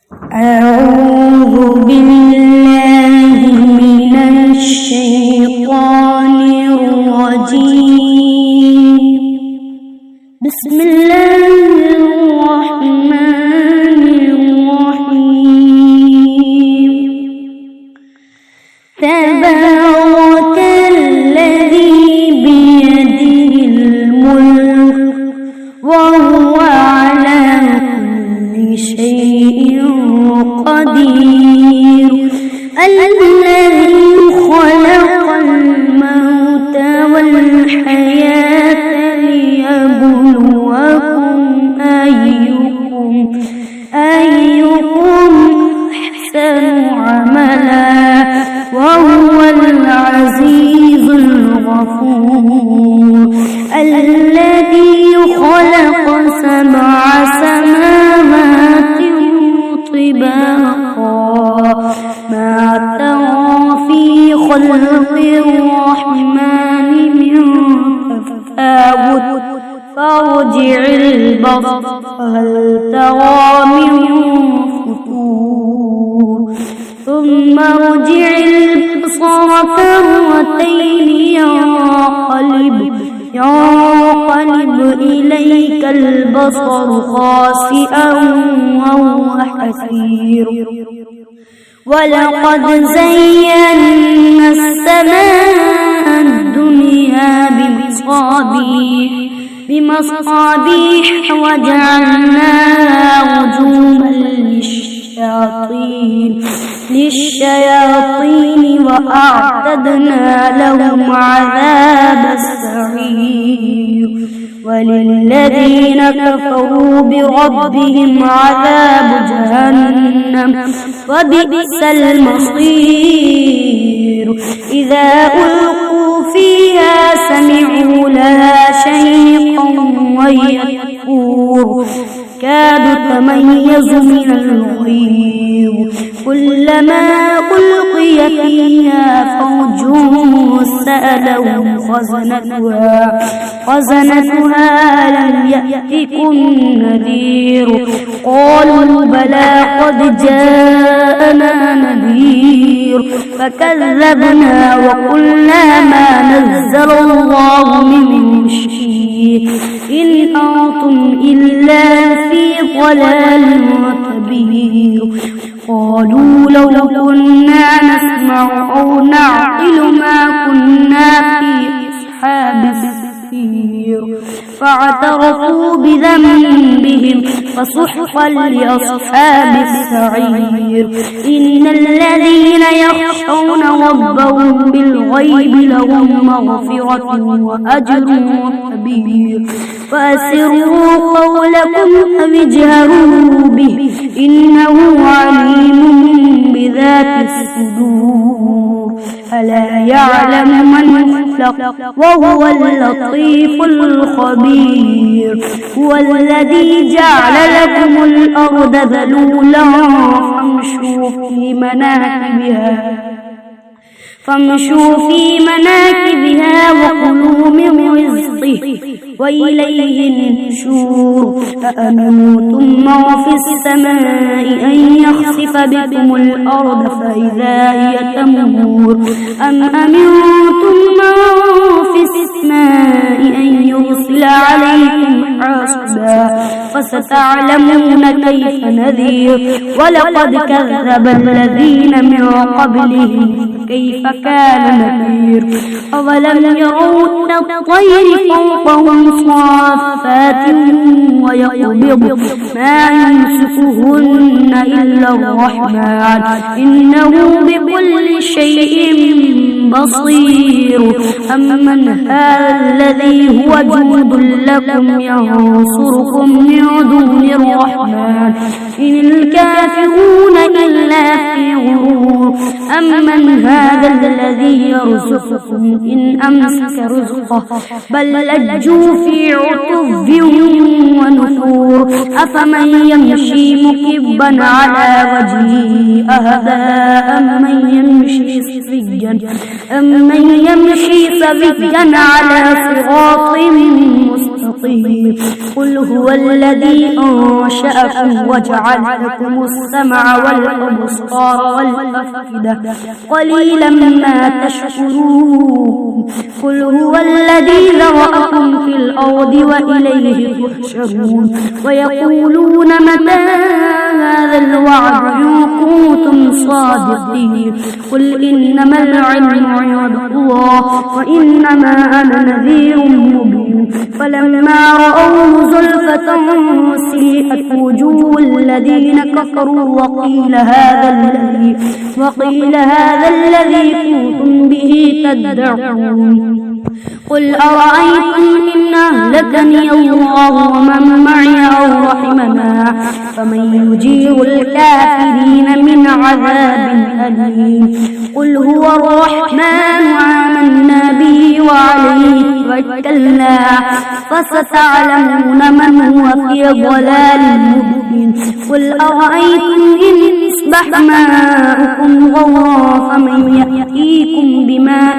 أعوذ بالله من الشيطان الرجيم. بسم الله الرحمن الرحيم. تبارك الذي بيده الملك وهو على كل شيء قدير. الذي خلق الموت والحياة ليبلوكم أيكم أحسن عملا وهو العزيز الغفور. الذي خلق 7 سماوات طباقا ما ترى في خلق الرحمن من تفاوت فارجع البصر هل ترى من فطور ثم ارجع البصر كرتين ينقلب إليك البصر خاسئا وهو حسير. ولقد زينا السماء الدنيا بمصابيح وجعلناها رجوما للشياطين وأعتدنا لهم عذاب السعير. وللذين كفروا بربهم عذاب جهنم وبئس المصير. إذا ألقوا فيها سمعوا لها شيقا وهي تفور كاد تميز من الغيظ كلما ألقي فيها فوج سألهم خزنتها لم يأتكم نذير قالوا بلى قد جاءنا نذير فكذبنا وقلنا ما نزل الله من شيء إن أنتم إلا في ضلال كبير. قالوا لو كنا نسمع أو نعقل ما كنا في أصحاب السعير فاعترفوا بذنبهم فسحقا لأصحاب السعير. إن الذين يخشون ربهم بالغيب لهم مغفرة وأجر كبير. فأسروا قولكم أو اجهروا به إنه عليم بذات الصدور. ألا يعلم من خلق وهو اللطيف الخبير. هو الذي جعل لكم الأرض ذلولا فامشوا في مناكبها وكلوا من رزقه وإليه النشور. أأمنتم من في السماء أن يخسف بكم الأرض فإذا هي تمور أم أمنتم من في السماء أن يرسل عليكم حاصبا فستعلمون كيف نذير. ولقد كذب الذين من قبلهم كيف كان نذير. أولم يروا الطير فوقهم صافات ويقبض ما يمسكهن إلا الرحمن إنه بكل شيء بصير. أمن هذا الذي هو جند لكم ينصركم من دون الرحمن إن الكافرون إلا في غرور. أمن هذا الذي يرزقكم إن أمسك رزقه بل لجوا في عتو ونفور. أفمن يمشي مكبا على وجهه أهدى أمن يمشي سويا على صراط مستقيم. مستطير قل هو الذي أنشأكم وجعل لكم السمع والأبصار والأفئدة قليلا ما تشكرون قل هو الذي ذرأكم في الأرض وإليه تحشرون ويقولون متى هذا الوعد إن كنتم صادقين قل إنما العلم عند الله وإنما أنا نذير مبين فلما رأوه زلفة سيئت وجوه الذين كفروا وقيل هذا الذي كنتم به تدعون قل أرأيتم إن أهلكني الله ومن معي أو رحمنا فمن يجير الكافرين من عذاب أليم قل هو الرحمن آمنا به وعليه توكلنا فستعلمون من هو في ضلال مبين قل أرأيتم إن أصبح ماؤكم غورا فمن يأتيكم بماء